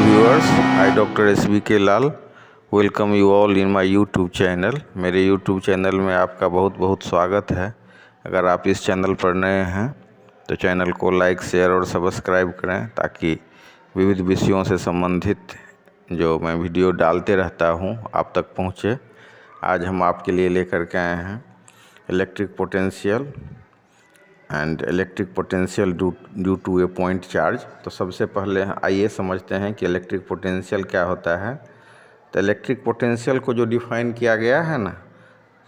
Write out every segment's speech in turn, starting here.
viewers, I Dr. SBK Lal welcome you all in my YouTube channel. मेरे YouTube channel में आपका बहुत बहुत स्वागत है। अगर आप इस चैनल पर नए हैं तो चैनल को लाइक, शेयर और सब्सक्राइब करें ताकि विविध विषयों से संबंधित जो मैं वीडियो डालते रहता हूं आप तक पहुंचे। आज हम आपके लिए लेकर के आए हैं electric potential and electric potential due to a point charge. तो सबसे पहले आइए समझते हैं कि इलेक्ट्रिक पोटेंशियल क्या होता है। तो इलेक्ट्रिक पोटेंशियल को जो डिफाइन किया गया है ना,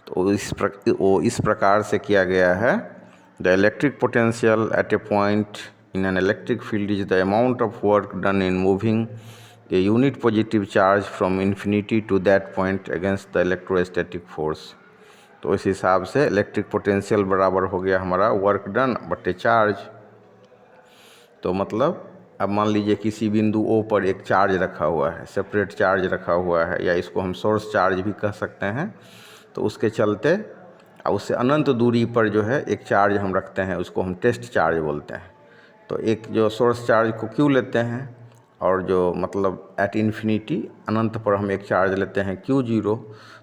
तो वो इस प्रकार से किया गया है। The electric potential at a point in an electric field is the amount of work done in moving a unit positive charge from infinity to that point against the electrostatic force. तो इस हिसाब से electric potential बराबर हो गया हमारा work done बटे charge. तो मतलब अब मान लीजिए किसी बिंदु O पर एक चार्ज रखा हुआ है, सेपरेट चार्ज रखा हुआ है, या इसको हम सोर्स चार्ज भी कह सकते हैं। तो उसके चलते उससे अनंत दूरी पर जो है एक चार्ज हम रखते हैं, उसको हम टेस्ट चार्ज बोलते हैं। तो एक जो सोर्स चार्ज को Q लेते हैं और जो मतलब एट इन्फिनिटी अनंत पर हम एक चार्ज लेते हैं Q0।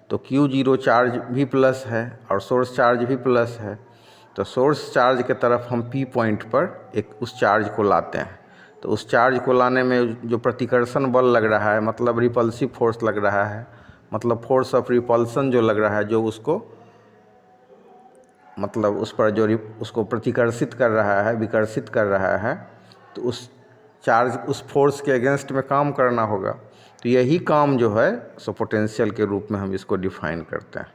तो Q0 चार्ज भी प्लस है और सोर्स चार्ज भी प्लस है। तो सोर्स चार्ज के तरफ हम P पॉइंट पर एक उस चार्ज को लाते हैं। तो उस चार्ज को लाने में जो प्रतिकर्षण बल लग रहा है, मतलब रिपल्सिव फोर्स लग रहा है, मतलब फोर्स ऑफ रिपल्सन जो लग रहा है, जो उसको मतलब उस पर जो उसको प्रतिकर्षित कर रहा है, विकर्षित कर रहा है, तो उस चार्ज उस फोर्स के अगेंस्ट में काम करना होगा। तो यही काम जो है सो पोटेंशियल के रूप में हम इसको डिफाइन करते हैं।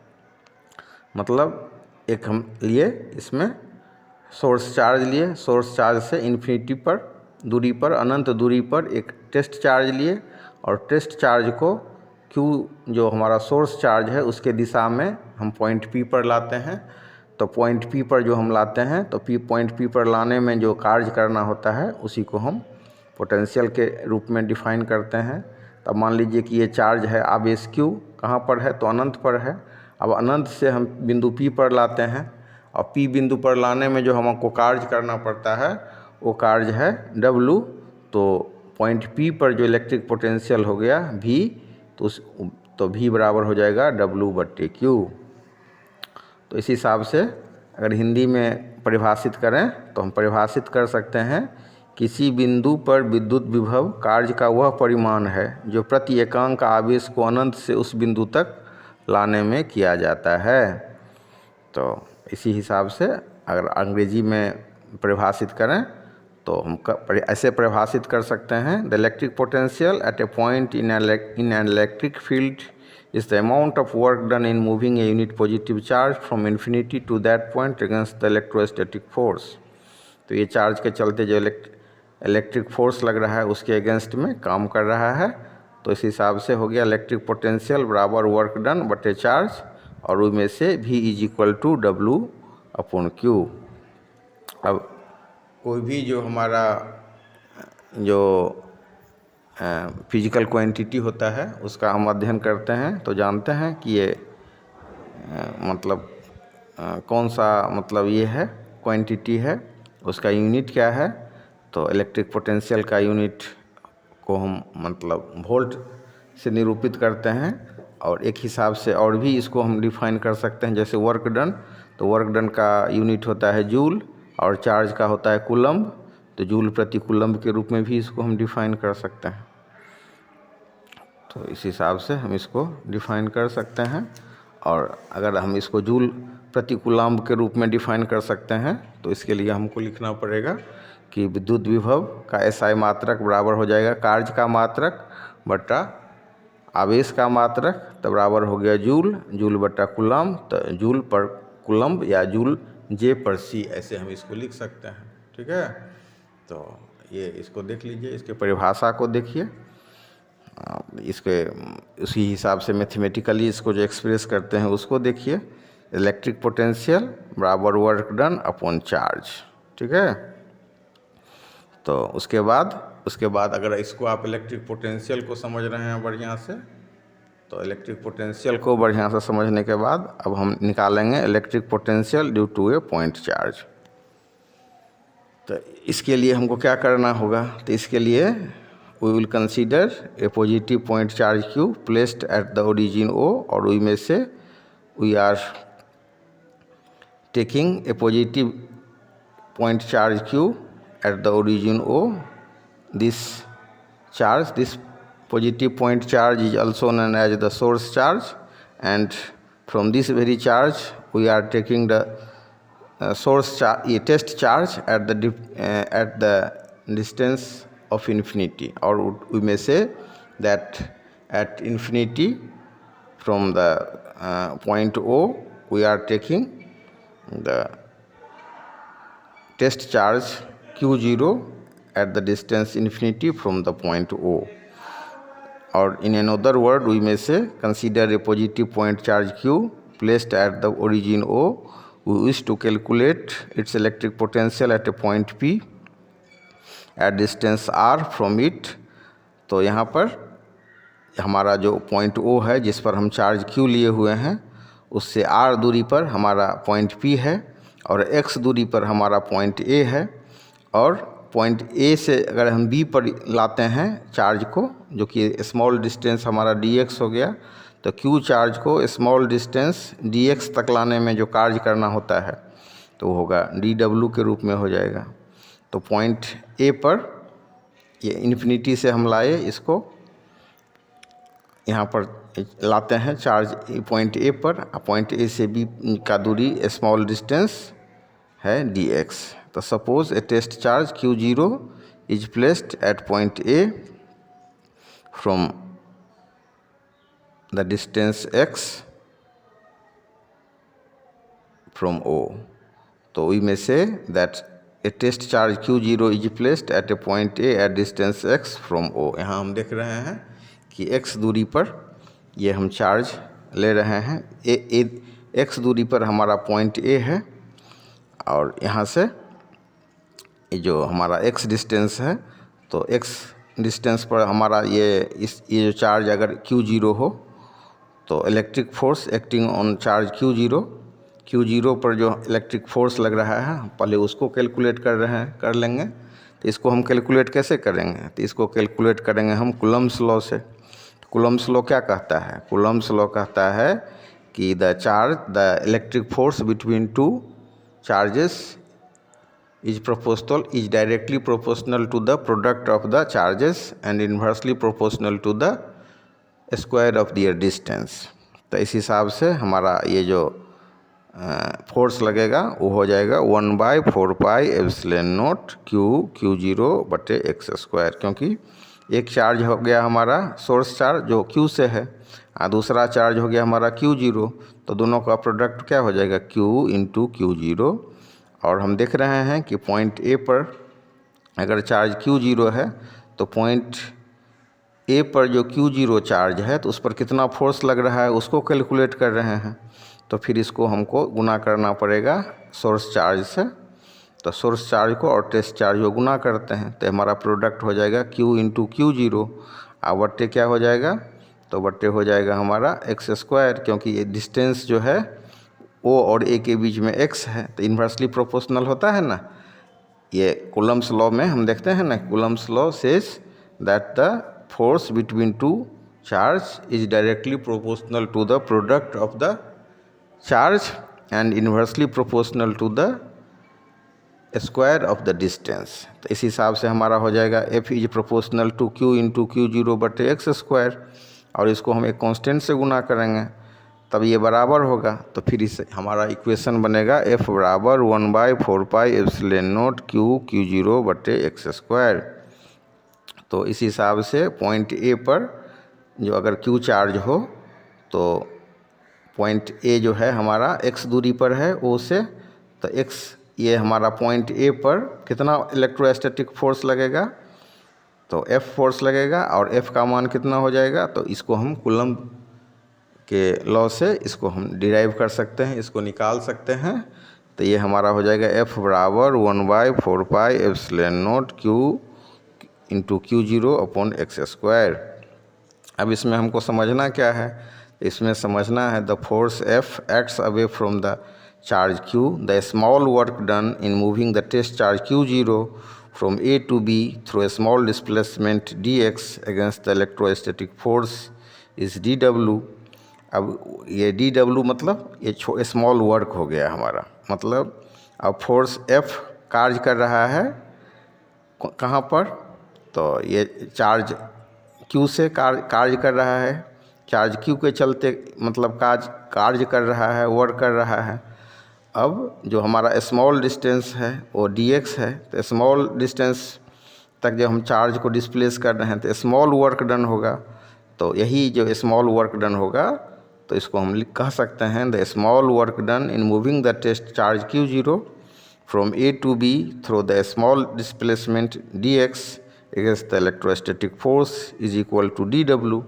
मतलब एक हम लिए इसमें सोर्स चार्ज लिए, सोर्स चार्ज से इन्फिनिटी पर दूरी पर, अनंत दूरी पर एक टेस्ट चार्ज लिए और टेस्ट चार्ज को Q जो हमारा सोर्स चार्ज है उसके दिशा में हम पॉइंट P पर लाते हैं। तो पॉइंट P पर जो हम लाते हैं तो पॉइंट P पर लाने में जो कार्य करना होता है उसी को हम पोटेंशियल के रूप में डिफाइन करते हैं। तब मान लीजिए कि ये चार्ज है आवेश Q कहाँ पर है, तो अनंत पर है। अब अनंत से हम बिंदु P पर लाते हैं और P बिंदु पर लाने में जो हमको कार्य करना पड़ता है वो कार्य है W। तो पॉइंट P पर जो इलेक्ट्रिक पोटेंशियल हो गया V, तो V बराबर हो जाएगा W बट्टे Q। तो इस हिसाब से अगर हिंदी में परिभाषित करें तो हम परिभाषित कर सकते हैं, किसी बिंदु पर विद्युत विभव कार्य का वह परिमाण है जो प्रति एकांक आवेश को अनंत से उस बिंदु तक लाने में किया जाता है। तो इसी हिसाब से अगर अंग्रेजी में परिभाषित करें तो हम ऐसे परिभाषित कर सकते हैं, the electric potential at a point in an electric field is the amount of work done in moving a unit positive charge from infinity to that point against the electrostatic force। तो ये charge के चलते जो electric force लग रहा है उसके against में काम कर रहा है। तो इस हिसाब से हो गया इलेक्ट्रिक पोटेंशियल बराबर वर्क डन बटे चार्ज, और उसमें से V is equal to W upon Q। अब कोई भी जो हमारा जो फिजिकल क्वांटिटी होता है उसका हम अध्ययन करते हैं तो जानते हैं कि ये मतलब कौन सा मतलब ये है क्वांटिटी है, उसका यूनिट क्या है। तो इलेक्ट्रिक पोटेंशियल का यूनिट को हम मतलब वोल्ट से निरूपित करते हैं, और एक हिसाब से और भी इसको हम डिफाइन कर सकते हैं, जैसे वर्क डन। तो वर्क डन का यूनिट होता है जूल और चार्ज का होता है कूलम्ब। तो जूल प्रति कूलम्ब के रूप में भी इसको हम डिफाइन कर सकते हैं। तो इस हिसाब से हम इसको डिफाइन कर सकते हैं। और अगर हम इसको जूल प्रति कूलम्ब के रूप में डिफाइन कर सकते हैं तो इसके लिए हमको लिखना पड़ेगा कि विद्युत विभव का SI मात्रक बराबर हो जाएगा कार्य का मात्रक बटा आवेश का मात्रक, तो बराबर हो गया जूल, जूल बटा कूलम्ब। तो जूल पर कूलम्ब या जूल J पर C, ऐसे हम इसको लिख सकते हैं। ठीक है, तो ये इसको देख लीजिए, इसके परिभाषा को देखिए, इसके उसी हिसाब से मैथमेटिकली इसको जो एक्सप्रेस करते हैं उसको देखिए। इलेक्ट्रिक पोटेंशियल बराबर वर्क डन अपॉन चार्ज। ठीक है, तो उसके बाद अगर इसको आप इलेक्ट्रिक पोटेंशियल को समझ रहे हैं बढ़िया से, तो इलेक्ट्रिक पोटेंशियल को बढ़िया से समझने के बाद अब हम निकालेंगे electric potential due to a point charge. तो इसके लिए हमको क्या करना होगा, तो इसके लिए we will consider a positive point charge Q placed at the origin O, और we may say we are taking a positive point charge Q at the origin O. This charge, this positive point charge is also known as the source charge, and from this very charge we are taking the source charge, a test charge at the distance of infinity, or we may say that at infinity from the point O we are taking the test charge Q0 at the distance infinity from the point O. Or in another word, we may say, consider a positive point charge Q placed at the origin O. We wish to calculate its electric potential at a point P at distance R from it. तो यहाँ पर हमारा जो point O है जिस पर हम charge Q लिए हुए हैं, उससे R दूरी पर हमारा पॉइंट P है, और X दूरी पर हमारा पॉइंट A है, और पॉइंट A से अगर हम B पर लाते हैं चार्ज को, जो कि स्मॉल डिस्टेंस हमारा dx हो गया, तो Q चार्ज को स्मॉल डिस्टेंस dx तक लाने में जो कार्य करना होता है तो वो होगा dw के रूप में हो जाएगा। तो पॉइंट A पर ये इन्फिनिटी से हम लाए, इसको यहाँ पर लाते हैं चार्ज पॉइंट A पर, पॉइंट A से B का दूरी स्मॉल डिस्टेंस है dx। तो suppose a test charge Q0 is placed at point A from the distance x from O। तो we may say that a test charge Q0 is placed at a point A at distance x from O। यहाँ हम देख रहे हैं कि x दूरी पर ये हम चार्ज ले रहे हैं, x दूरी पर हमारा पॉइंट A है, और यहाँ से ये जो हमारा x डिस्टेंस है, तो x डिस्टेंस पर हमारा ये जो चार्ज अगर Q0 हो तो electric force acting on charge Q0 पर जो इलेक्ट्रिक फोर्स लग रहा है पहले उसको कैलकुलेट कर लेंगे। तो इसको हम कैलकुलेट कैसे करेंगे? तो इसको कैलकुलेट करेंगे हम कूलम्ब्स लॉ से। कूलम्ब्स लॉ क्या कहता है? कूलम्ब्स लॉ कहता है कि the electric force between to charges is directly proportional to the product of the charges and inversely proportional to the square of their distance। तो इस हिसाब से हमारा ये जो फोर्स लगेगा वो हो जाएगा 1/4πε0 Q0/x², क्योंकि एक चार्ज हो गया हमारा सोर्स चार्ज जो Q से है, और दूसरा चार्ज हो गया हमारा Q0, तो दोनों का प्रोडक्ट क्या हो जाएगा? Q into Q0। और हम देख रहे हैं कि पॉइंट A पर अगर चार्ज Q0 है तो पॉइंट A पर जो Q0 चार्ज है तो उस पर कितना फोर्स लग रहा है उसको कैलकुलेट कर रहे हैं। तो फिर इसको हमको गुना करना पड़ेगा सोर्स चार्ज से। तो सोर्स चार्ज को और टेस्ट चार्ज को गुना करते हैं तो हमारा प्रोडक्ट हो जाएगा Q इंटू Q0, और बट्टे क्या हो जाएगा? तो बट्टे हो जाएगा हमारा x², क्योंकि ये डिस्टेंस जो है O और A के बीच में x है, तो इन्वर्सली प्रोपोर्शनल होता है ना। ये कूलम्ब्स लॉ में हम देखते हैं ना, Coulomb's law says that the force between two charge is directly proportional to the product of the charge and inversely proportional to the square of the distance. तो इस हिसाब से हमारा हो जाएगा F is proportional to Q into Q0/x², और इसको हम एक कांस्टेंट से गुना करेंगे तब ये बराबर होगा। तो फिर इस हमारा इक्वेशन बनेगा F बराबर 1/4πε0 Q0/x²। तो इस हिसाब से पॉइंट A पर जो अगर Q चार्ज हो तो पॉइंट A जो है हमारा x दूरी पर है O से, तो x ये हमारा पॉइंट A पर कितना इलेक्ट्रोस्टैटिक फोर्स लगेगा? तो F फोर्स लगेगा, और F का मान कितना हो जाएगा? तो इसको हम कूलम्ब के लॉ से इसको हम डिराइव कर सकते हैं, इसको निकाल सकते हैं। तो ये हमारा हो जाएगा F बराबर 1/4πε0 Q इंटू Q0/x²। अब इसमें हमको समझना क्या है? इसमें समझना है the force F acts away from the charge Q, the small work done in moving the test charge Q0 from A to B through a small displacement dx against the electrostatic force is dw। अब ये dw मतलब ये small work हो गया हमारा, मतलब अब force F कार्य कर रहा है कहाँ पर, तो ये चार्ज Q से कार्य कर रहा है, चार्ज Q के चलते मतलब कार्य कर रहा है, वर्क कर रहा है। अब जो हमारा स्मॉल डिस्टेंस है वो dx है, तो स्मॉल डिस्टेंस तक जब हम चार्ज को डिस्प्लेस कर रहे हैं तो स्मॉल वर्क डन होगा। तो यही जो स्मॉल वर्क डन होगा तो इसको हम कह सकते हैं the small work done in moving the test charge Q0 from A to B through the small displacement dx against the electrostatic force is equal to dw।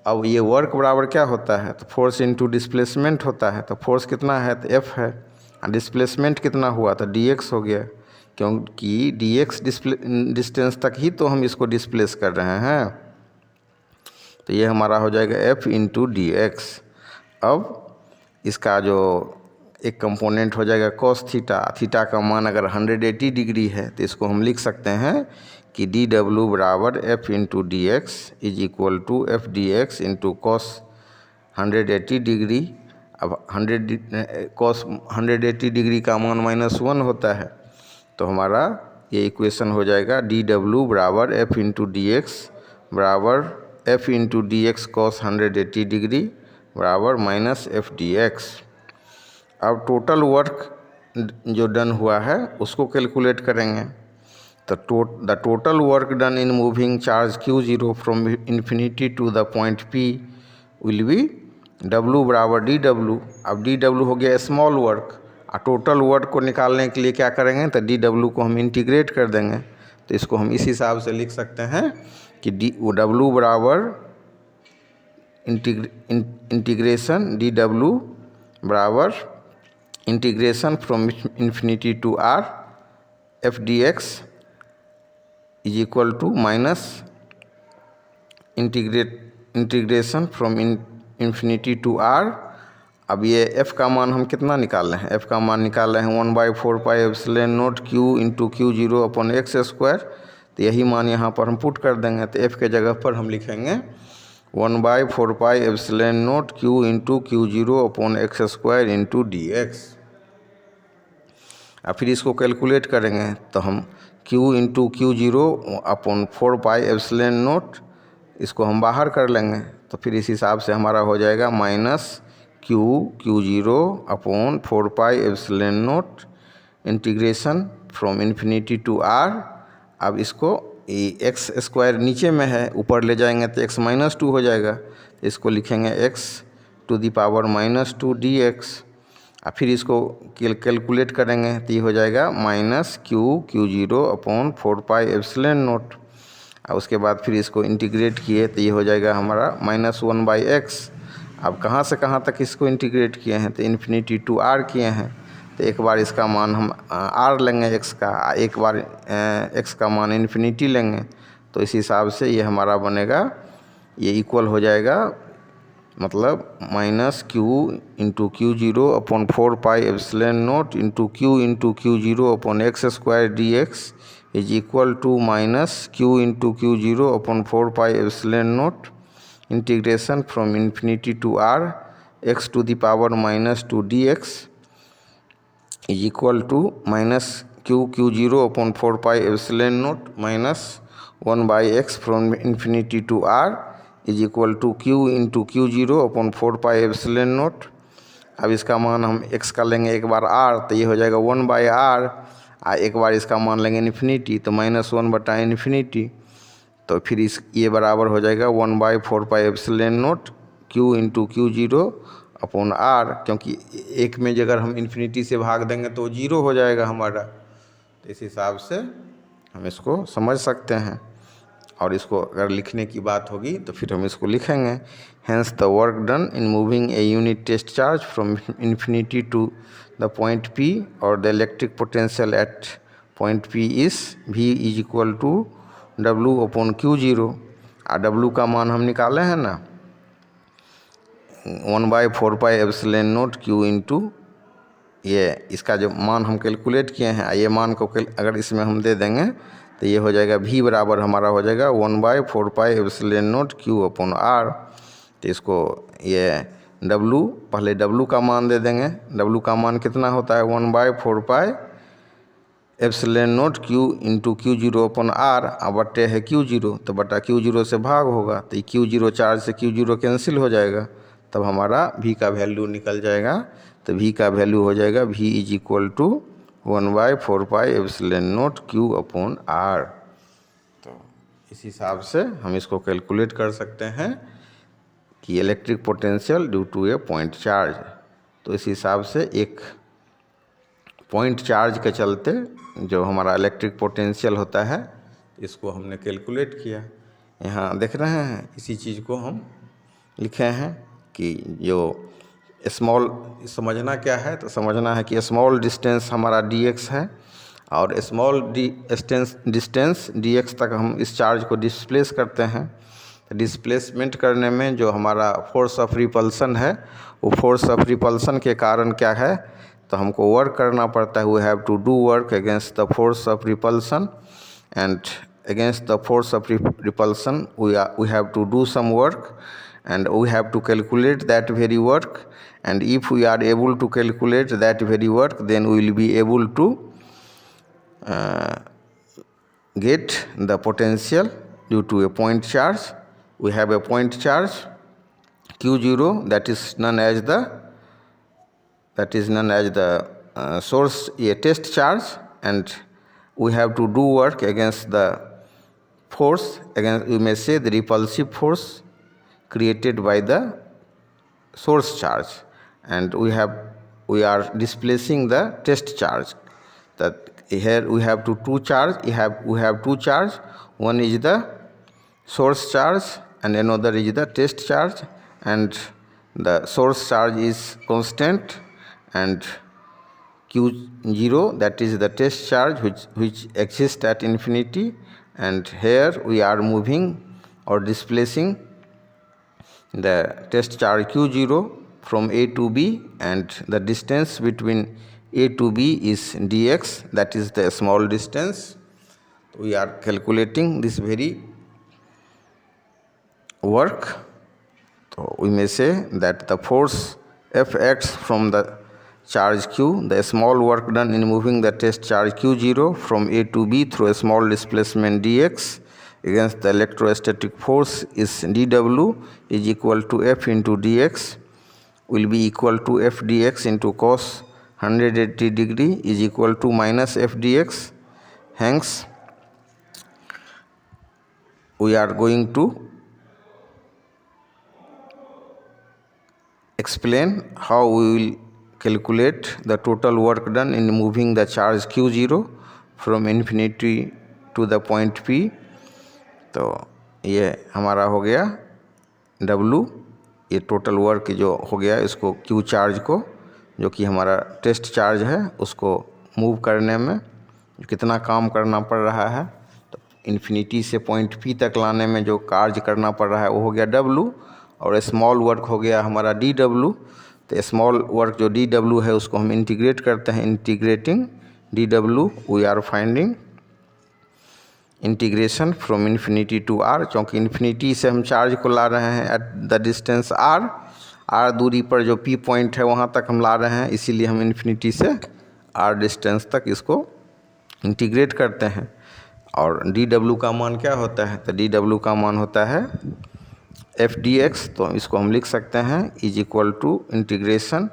अब ये वर्क बराबर क्या होता है, तो फोर्स इनटू डिस्प्लेसमेंट होता है। तो फोर्स कितना है, तो F है, डिस्प्लेसमेंट कितना हुआ, तो dx हो गया, क्योंकि dx डिस्टेंस तक ही तो हम इसको डिस्प्लेस कर रहे हैं। तो ये हमारा हो जाएगा F इंटू dx। अब इसका जो एक कंपोनेंट हो जाएगा cos थीटा, थीटा का मान अगर 180 डिग्री है तो इसको हम लिख सकते हैं कि dw बराबर F into d x is equal to f d x into cos 180 degree. अब 180 डिग्री का मान -1 होता है, तो हमारा ये इक्वेशन हो जाएगा dw बराबर F इंटू डी एक्स बराबर F into d x cos 180 degree बराबर -f dx। अब टोटल वर्क जो डन हुआ है उसको कैलकुलेट करेंगे। तो the total work done in moving charge Q0 from infinity to the point P will be W बराबर dw। अब dw हो गया स्मॉल वर्क, और टोटल वर्क को निकालने के लिए क्या करेंगे, तो dw को हम इंटीग्रेट कर देंगे। तो इसको हम इस हिसाब से लिख सकते हैं कि W बराबर इंटीग्रेशन dw बराबर integration from infinity to r f dx is equal to minus integration from infinity to r। अब ये f का मान हम कितना निकाल रहे हैं, f का मान निकाल रहे हैं 1/4 pi epsilon naught q into Q0 upon x square. तो यही मान यहाँ पर हम पुट कर देंगे, तो f के जगह पर हम लिखेंगे 1/4 pi epsilon naught q into Q0 upon x square into dx। और फिर इसको कैलकुलेट करेंगे तो हम q into Q0 upon 4 pi epsilon not, इसको हम बाहर कर लेंगे। तो फिर इस हिसाब से हमारा हो जाएगा minus Q0 upon 4 pi epsilon naught integration from infinity to r। अब इसको एक्स स्क्वायर नीचे में है, ऊपर ले जाएंगे तो x -2 हो जाएगा, तो इसको लिखेंगे x to the power -2 dx। और फिर इसको कैलकुलेट करेंगे तो ये हो जाएगा minus Q0 upon 4 pi epsilon not. और उसके बाद फिर इसको इंटीग्रेट किए तो ये हो जाएगा हमारा -1/x। अब कहाँ से कहाँ तक इसको इंटीग्रेट किए हैं, तो इन्फिनिटी टू r किए हैं। तो एक बार इसका मान हम r लेंगे x का, एक बार x का मान इन्फिनिटी लेंगे। तो इस हिसाब से ये हमारा बनेगा, ये इक्वल हो जाएगा, मतलब -q into Q0 upon 4 pi epsilon naught into Q0 upon x square dx is equal to -q into Q0 upon 4 pi epsilon naught integration from infinity to r x to the power -2 dx is equal to -Q0 upon 4 pi epsilon naught -1/x from infinity to r is equal to q into Q0 upon 4 pi epsilon naught. अब इसका मान हम x का लेंगे एक बार r, तो ये हो जाएगा 1/r, एक बार इसका मान लेंगे इन्फिनिटी तो -1/इन्फिनिटी। तो फिर ये बराबर हो जाएगा 1/4 pi epsilon naught q into Q0 upon r, क्योंकि एक में अगर हम इन्फिनिटी से भाग देंगे तो 0 हो जाएगा हमारा। तो इस हिसाब से हम इसको समझ सकते हैं, और इसको अगर लिखने की बात होगी तो फिर हम इसको लिखेंगे। Hence the work done in moving a unit test charge from infinity to the point P और the electric potential at point P is V is equal to W upon Q0। और W का मान हम निकाले हैं ना 1/4 pi epsilon naught q into ये इसका जो मान हम कैलकुलेट किए हैं, ये मान को अगर इसमें हम दे देंगे तो ये हो जाएगा v बराबर हमारा हो जाएगा 1/4 pi epsilon naught Q upon R। तो इसको ये W, पहले W का मान दे देंगे। W का मान कितना होता है 1/4 pi epsilon naught Q into Q0 upon R, अब बट्टे है Q0, तो बटा Q0 से भाग होगा, तो Q0 चार्ज से Q0 कैंसिल हो जाएगा, तब हमारा V का वैल्यू निकल जाएगा। तो V का वैल्यू हो जाएगा V is equal to 1/4 pi epsilon naught Q upon R। तो इस हिसाब से हम इसको कैलकुलेट कर सकते हैं कि electric potential due to a point charge. तो इस हिसाब से एक पॉइंट चार्ज के चलते जो हमारा इलेक्ट्रिक पोटेंशियल होता है इसको हमने कैलकुलेट किया। यहाँ देख रहे हैं, इसी चीज़ को हम लिखे हैं कि जो स्मॉल, समझना क्या है, तो समझना है कि स्मॉल डिस्टेंस हमारा dx है और स्मॉल डिस्टेंस dx तक हम इस चार्ज को डिस्प्लेस करते हैं। तो डिस्प्लेसमेंट करने में जो हमारा फोर्स ऑफ रिपल्सन है, वो फोर्स ऑफ रिपल्सन के कारण क्या है, तो हमको वर्क करना पड़ता है। We have to do work against the force of repulsion, and against the force of repulsion we have to do some work, and we have to calculate that very work, and if we are able to calculate that very work, then we will be able to get the potential due to a point charge. We have a point charge Q0 that is known as the source a test charge, and we have to do work against the force, against, you may say, the repulsive force created by the source charge, and we are displacing the test charge. That here we have two charge, we have two charge, one is the source charge and another is the test charge, and the source charge is constant, and Q0 that is the test charge which exists at infinity, and here we are moving or displacing the test charge Q0 from A to B, and the distance between A to B is dx, that is the small distance. We are calculating this very work. So we may say that the force Fx from the charge Q, the small work done in moving the test charge Q0 from A to B through a small displacement dx against the electrostatic force is dW is equal to F into dx, will be equal to F dx into cos 180 degree is equal to minus F dx. Hence we are going to explain how we will calculate the total work done in moving the charge Q0 from infinity to the point P. तो ये हमारा हो गया W, ये total work जो हो गया, इसको Q चार्ज को, जो कि हमारा टेस्ट चार्ज है, उसको मूव करने में कितना काम करना पड़ रहा है, तो इन्फिनिटी से पॉइंट P तक लाने में जो कार्य करना पड़ रहा है वो हो गया W, और स्मॉल वर्क हो गया हमारा dW। तो स्मॉल वर्क जो dW है उसको हम इंटीग्रेट करते हैं, integrating dW we are finding integration from infinity to R, क्योंकि इन्फिनिटी से हम चार्ज को ला रहे हैं एट द डिस्टेंस R दूरी पर जो P पॉइंट है वहाँ तक हम ला रहे हैं, इसीलिए हम इन्फिनिटी से R डिस्टेंस तक इसको इंटीग्रेट करते हैं। और dW का मान क्या होता है, तो dW का मान होता है F dx, तो इसको हम लिख सकते हैं इज इक्वल टू इंटीग्रेशन